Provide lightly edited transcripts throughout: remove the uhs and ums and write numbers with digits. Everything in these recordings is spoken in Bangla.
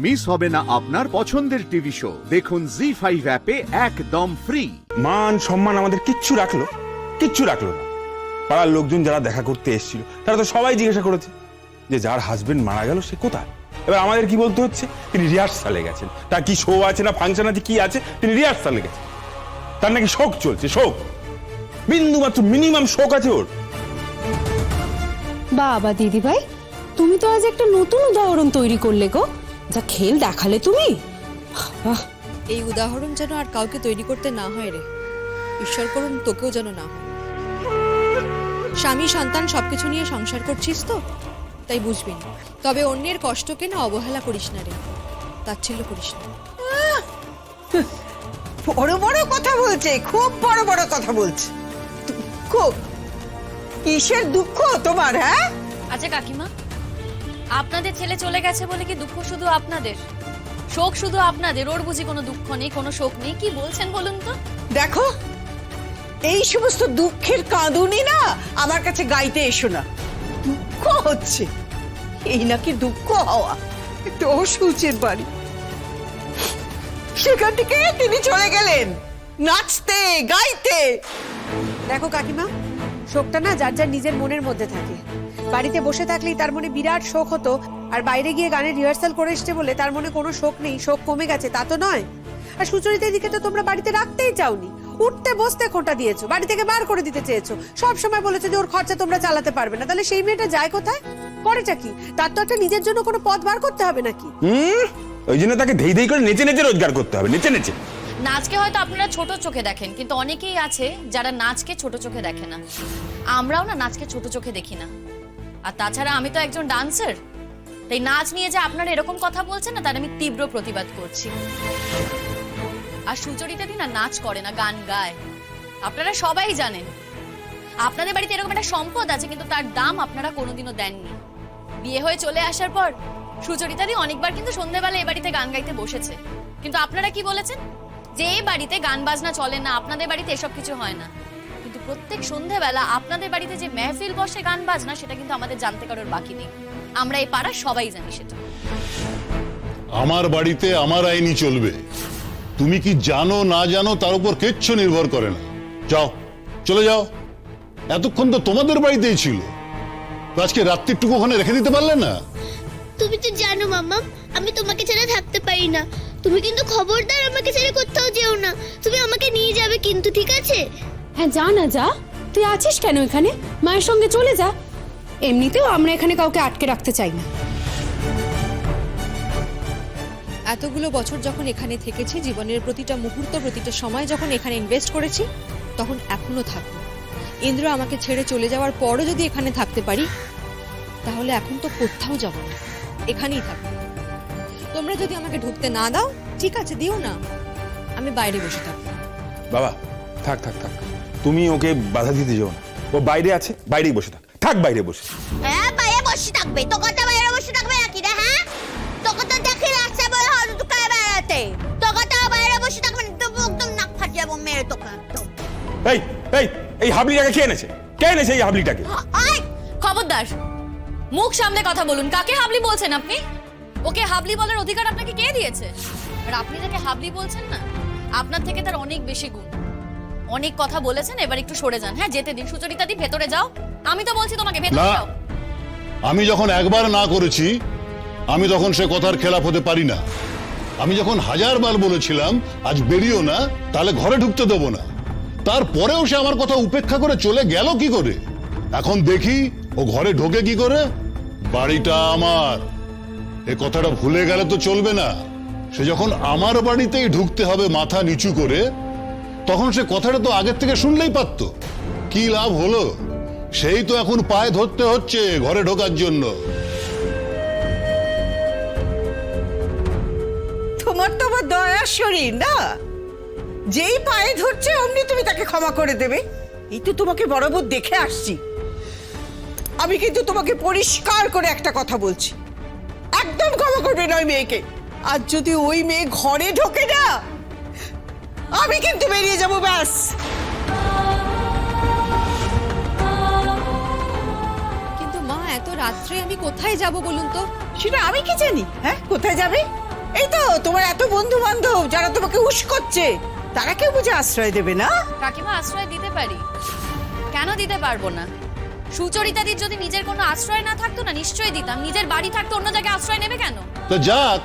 মিস হবে না আপনার পছন্দের টিভি শো। দেখুন জি5 অ্যাপে একদম ফ্রি। মান সম্মান আমাদের কিচ্ছু রাখলো না। পাড়ার লোকজন যারা দেখা করতে এসেছিল তারা তো সবাই জিজ্ঞাসা করেছে যে যার হাজবেন্ড মারা গেল সে কোথায়। এবার আমাদের কি বলতে হচ্ছে, তিনি রিহার্সালে গেছেন। তার কি শো আছে না ফাংশন আছে কি আছে, তিনি রিহার্সালে গেছেন। তার নাকি শোক চলছে, শোক, বিন্দু মাত্র মিনিমাম শোক আছে ওর। বাবা দিদি ভাই, তুমি তো আজ একটা নতুন উদাহরণ তৈরি করলে গো, যা খেল দেখালে তুমি। বাহ, এই উদাহরণ যেন আর কাউকে তৈরি করতে না হয় রে। ঈশ্বর করুন তোকেও যেন না হয়। স্বামী সন্তান সবকিছু নিয়ে সংসার করছিস তো, তাই বুঝবি না। তবে অন্যের কষ্টকে না অবহেলা করিস না রে, তাচ্ছিল্য করিস না। বড় বড় কথা বলছে, খুব বড় বড় কথা বলছে। খুব কিসের দুঃখ তোমার? হ্যাঁ আচ্ছা কাকিমা, আপনাদের ছেলে চলে গেছে বলে কি দুঃখ শুধু আপনাদের, শোক শুধু আপনাদের? ওর বুঝি কোনো দুঃখ নেই, কোনো শোক নেই? কি বলছেন বলুন তো? দেখো, এই সমস্ত দুঃখের কাঁদুনি না আমার কাছে গাইতে এসো না। দুঃখ হচ্ছে, এই নাকি দুঃখ হওয়া? একটা অসুচের বাড়ি, সেখান থেকে তিনি চলে গেলেন নাচতে গাইতে। দেখো কাকিমা, শোকটা না যার যার নিজের মনের মধ্যে থাকে। বাড়িতে বসে থাকলেই তার মনে বিরাট শোক হতো, আর বাইরে গিয়ে গানের রিহার্সাল করে এসছে বলে তার মনে কোনো শোক নেই, শোক কমে গেছে তা তো নয়। আর সুচরিতার দিকে তো তোমরা বাড়িতে রাখতেই চাওনি, উঠতে বসতে খোঁটা দিয়েছো, বাড়ি থেকে বার করে দিতে চেয়েছো, সব সময় বলেছো যে ওর খরচা তোমরা চালাতে পারবে না। তাহলে সেই মেয়েটা যায় কোথায়, করেটা কি? তার তো একটা নিজের জন্য কোনো পথ বার করতে হবে নাকি? ওই জন্য তাকে ধেই ধেই করে নেচে নেচে রোজগার করতে হবে, নেচে নেচে। নাচকে হয়তো আপনারা ছোট চোখে দেখেন, কিন্তু অনেকেই আছে যারা নাচকে ছোট চোখে দেখে না। আমরাও না নাচকে ছোট চোখে দেখি না। আর তাছাড়া আমি তো একজন ডান্সার, তাই নাচ নিয়ে যে আপনারা এরকম কথা বলছেন না, তার আমি তীব্র প্রতিবাদ করছি। আর সুচরিতা দি না নাচ করে না, গান গায়। আপনারা সবাই জানেন আপনাদের বাড়িতে এরকম একটা সম্পদ আছে, কিন্তু তার দাম আপনারা কোনোদিনও দেননি। বিয়ে হয়ে চলে আসার পর সুচরিতা দি অনেকবার কিন্তু সন্ধ্যাবেলা এ বাড়িতে গান গাইতে বসেছে, কিন্তু আপনারা কি বলেছেন যে এই বাড়িতে গান বাজনা চলে না, আপনাদের বাড়িতে এসব কিছু হয় না। কিন্তু প্রত্যেক সন্ধ্যাবেলা আপনাদের বাড়িতে যে মেহফিল বসে গান বাজনা, সেটা কিন্তু আমাদের জানতে কারোর বাকি নেই। আমরা এই পাড়ার সবাই জানি সেটা। আমার বাড়িতে আমার আইনই চলবে। তুমি কি জানো না জানো তার উপর কিচ্ছু নির্ভর করে না। যাও, চলে যাও। এতক্ষণ তো তোমাদের বাড়িতেই ছিল, তো আজকে রাত্রিটুকু ওখানে রেখে দিতে পারলে না? তুমি তো জানো মাম্মা, আমি তোমাকে ছেড়ে থাকতে পারি না। তুমি কিন্তু খবরদার আমাকে ছেড়ে কোথাও যেও না। তুমি আমাকে নিয়ে যাবে কিন্তু, ঠিক আছে? হ্যাঁ যা না যা, তুই আছিস কেন এখানে? মায়ের সঙ্গে চলে যা। এমনিতেও আমরা এখানে কাউকে আটকে রাখতে চাই না। এতগুলো বছর যখন এখানে থেকেছি, জীবনের প্রতিটা মুহূর্ত প্রতিটা সময় যখন এখানে ইনভেস্ট করেছি, তখন এখনো থাকবো। ইন্দ্র আমাকে ছেড়ে চলে যাওয়ার পরও যদি এখানে থাকতে পারি, তাহলে এখন তো কোথাও যাব না, এখানেই থাকবো। তোমরা যদি আমাকে ঢুকতে না দাও, ঠিক আছে দিও না, আমি বাইরে বসে থাকবো। বাবা থাক থাক থাক, তুমি ওকে বাধা দিতে যাও না। ও বাইরে আছে, বাইরেই বসে থাক, থাক বাইরে বসে। হ্যাঁ বাইরে বসে থাকবে, তোকে তো বাইরে বসে থাকবে নাকি রে? হ্যাঁ, তোকে তো দেখি রাস্তা বলে হলো তো কায় বেড়াতে, তোকে তো বাইরে বসে থাকবে না, তো একদম নাক ফাটিয়ে যাবো মেরে তোকে একদম। এই এই এই হাবলিটাকে কে এনেছে? কে এনেছে এই হাবলিটাকে? খবরদার, মুখ সামনে কথা বলুন। কাকে হাবলি বলছেন আপনি? ওকে হাবলি বলার অধিকার আপনাকে কে দিয়েছে? আর আপনি যাকে হাবলি বলছেন না, আপনার থেকে তার অনেক বেশি গুণ। অনেক কথা বলেছেন, এবার একটু সরে যান। হ্যাঁ যেতে দিন। সুচরিতা দি ভেতরে যাও। আমি তো বলছি তোমাকে ভেতরে না, যাও। আমি যখন একবার না করেছি, আমি তখন সে কথার খেলাফ হতে পারি না। আমি যখন 1000 বার বলেছিলাম আজ বেরিয়েও না, তাহলে ঘরে ঢুকতে দেবো না, তারপরেও সে আমার কথা উপেক্ষা করে চলে গেল কি করে? এখন দেখি ও ঘরে ঢোকে কি করে। বাড়িটা আমার, এ কথাটা ভুলে গেলে তো চলবে না। সে যখন আমার বাড়িতেই ঢুকতে হবে মাথা নিচু করে, তখন সে কথাটা তো আগের থেকে শুনলেই পারতো। কি লাভ হলো? সেই তো এখন পায়ে ধরতে হচ্ছে ঘরে ঢোকার জন্য। তোমার তো আবার দয়ার শরীর না, যেই পায়ে ধরছে অমনি তুমি তাকে ক্ষমা করে দেবে। এই তো তোমাকে বরাবর দেখে আসছি। আমি কিন্তু তোমাকে পরিষ্কার করে একটা কথা বলছি, একদম ক্ষমা করবে না ওই মেয়েকে। আর যদি ওই মেয়ে ঘরে ঢোকে না, আমি কিন্তু বেরিয়ে যাবো, ব্যাস। কিন্তু মা, এত রাত্রে আমি কোথায় যাব বলুন তো? সেটা আমি কি জানি? হ্যাঁ, কোথায় যাবে? তোমার এত বন্ধু বান্ধব যারা তোমাকে উস করছে, তারা কেউ বুঝে আশ্রয় দেবে না? কাকিমা আশ্রয় দিতে পারি, কেন দিতে পারবো না? সুচরিতাদির যদি নিজের কোনো আশ্রয় না থাকতো না নিশ্চয়ই দিতাম। নিজের বাড়ি থাকতো, অন্য জায়গায় আশ্রয় নেবে কেন? তো যাক,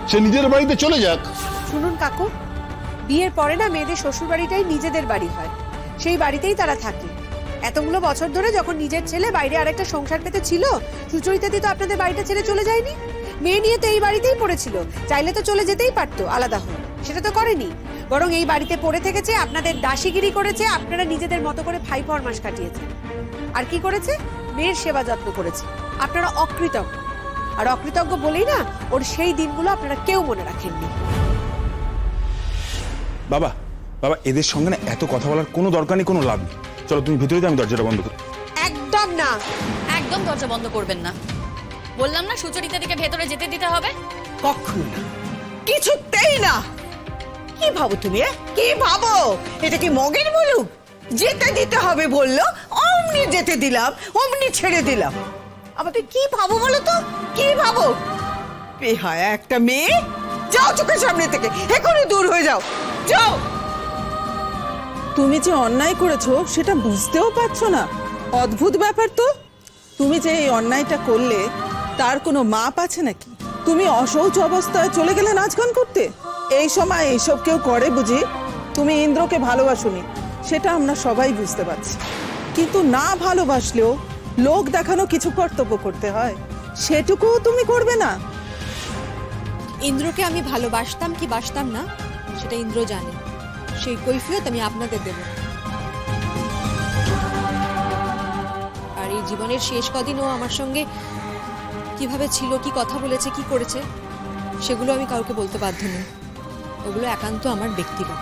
সে নিজের বাড়িতে চলে যাক। শুনুন কাকু, বিয়ের পরে না মেয়েদের শ্বশুর বাড়িটাই নিজেদের বাড়ি হয়, সেই বাড়িতেই তারা থাকে। এতগুলো বছর ধরে যখন নিজের ছেলে বাইরে আরেকটা সংসার পেতে ছিল, সুচরিতাদি তো আপনাদের বাড়িটা ছেড়ে চলে যায়নি। মেয়ে নিয়ে তো এই বাড়িতেই পড়েছিল, চাইলে তো চলে যেতেই পারতো আলাদা হয়ে, সেটা তো করেনি। বরং এই বাড়িতে পড়ে থেকেছে, আপনাদের দাসীগিরি করেছে, আপনারা নিজেদের মতো করে ভাই ফরমাস কাটিয়েছে। আর কি করেছে? মেয়ের সেবা যত্ন করেছে। আপনারা অকৃতজ্ঞ, আর অকৃতজ্ঞ বলেই না ওর সেই দিনগুলো আপনারা কেউ মনে রাখেননি। বাবা বাবা, এদের সঙ্গে না এত কথা বলার কোনো দরকার নেই, কোনো লাভ নেই। চলো তুমি ভিতরে যাও, আমি দরজাটা বন্ধ করি। একদম না, একদম দরজা বন্ধ করবেন না। বললাম না সুচরিতাদিকে ভেতরে যেতে দিতে হবে। কখনো না, কিছুতেই না। কি ভাবো তুমি? কি ভাবো? এটা কি মগের মুলুক? যেতে দিতে হবে বললো, অমনি যেতে দিলাম, অমনি ছেড়ে দিলাম। আমাকে কি ভাবো বলো তো? কি ভাবো? বেহায়া একটা মেয়ে, যাও চোখের সামনে থেকে, এখনই দূর হয়ে যাও, যাও। তুমি যে অন্যায় করেছো সেটা বুঝতেও পারছো না? অদ্ভুত ব্যাপার তো। তুমি যে এই অন্যায়টা করলে তার কোনো মাপ আছে নাকি? তুমি অশৌচ অবস্থায় চলে গেলে নাচ গান করতে। এই সময় এইসব কেউ করে বুঝি? তুমি ইন্দ্রকে ভালোবাসোনি, সেটা আমরা সবাই বুঝতে পারছি, কিন্তু না ভালোবাসলেও লোক দেখানো কিছু কর্তব্য করতে হয়, সেটুকুও তুমি করবে না? ইন্দ্রকে আমি ভালোবাসতাম কি বাসতাম না সেটা ইন্দ্র জানে, সেই কৈফিয়ত আমি আপনাদের দেব। আর এই জীবনের শেষ কদিন ও আমার সঙ্গে কিভাবে ছিল, কি কথা বলেছে, কি করেছে, সেগুলো আমি কাউকে বলতে বাধ্য নই। ওগুলো একান্ত আমার ব্যক্তিগত।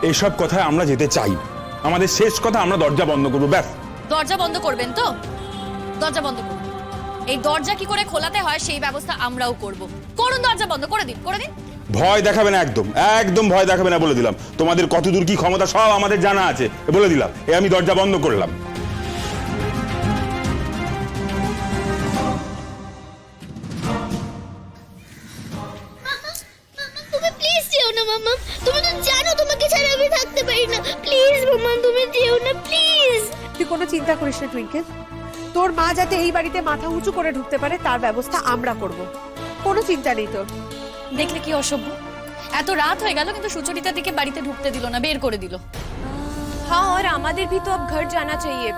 এইসব কথায় আমরা যেতে চাই না। আমাদের শেষ কথা, আমরা দরজা বন্ধ করবো, ব্যাস। দরজা বন্ধ করবেন তো? দরজা বন্ধ করুন। এই দরজা কি করে খোলাতে হয় সেই ব্যবস্থা আমরাও করব। করুন, দরজা বন্ধ করে দিন, করে দিন। ভয় দেখাবে না, একদম একদম ভয় দেখাবে না বলে দিলাম। তোমাদের কতদূর কি ক্ষমতা সব আমাদের জানা আছে, বলে দিলাম। আমি দরজা বন্ধ করলাম। তুমি প্লিজ যেও না মাম্মা, তুমি তো জানো তোমাকে ছাড়া আমি থাকতে পারি না। প্লিজ মাম্মা, তুমি যেও না প্লিজ। তুই কোনো চিন্তা করিস না টুইঙ্কেল, তোর মা যাতে এই বাড়িতে মাথা উঁচু করে ঢুকতে পারে তার ব্যবস্থা আমরা করব, কোনো চিন্তা নেই তোর। দেখলে কি অসভ্য, এত রাত হয়ে গেল কিন্তু সুচরিতাদিকে বাড়িতে ঢুকতে দিল না, বের করে দিল। हाँ, और আমাদের भी तो अब घर जाना चाहिए,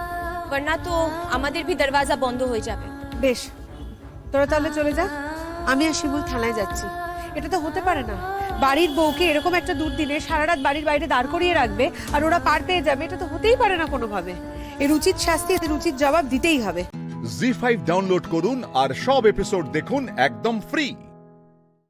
वरना तो আমাদের भी दरवाजा बंद হয়ে যাবে। বেশ, তোরা তাহলে চলে যা, আমি আর শিমুল থানায় যাচ্ছি। এটা তো হতে পারে না, বাড়ির বউকে এরকম একটা দুর্দিনে সারা রাত বাড়ির বাইরে দাঁড় করিয়ে রাখবে আর ওরা পার পেয়ে যাবে, এটা তো হতেই পারে না কোনোভাবে। এর উচিত শাস্তি, এর উচিত জবাব দিতেই হবে। জি5 ডাউনলোড করুন আর সব এপিসোড দেখুন একদম ফ্রি।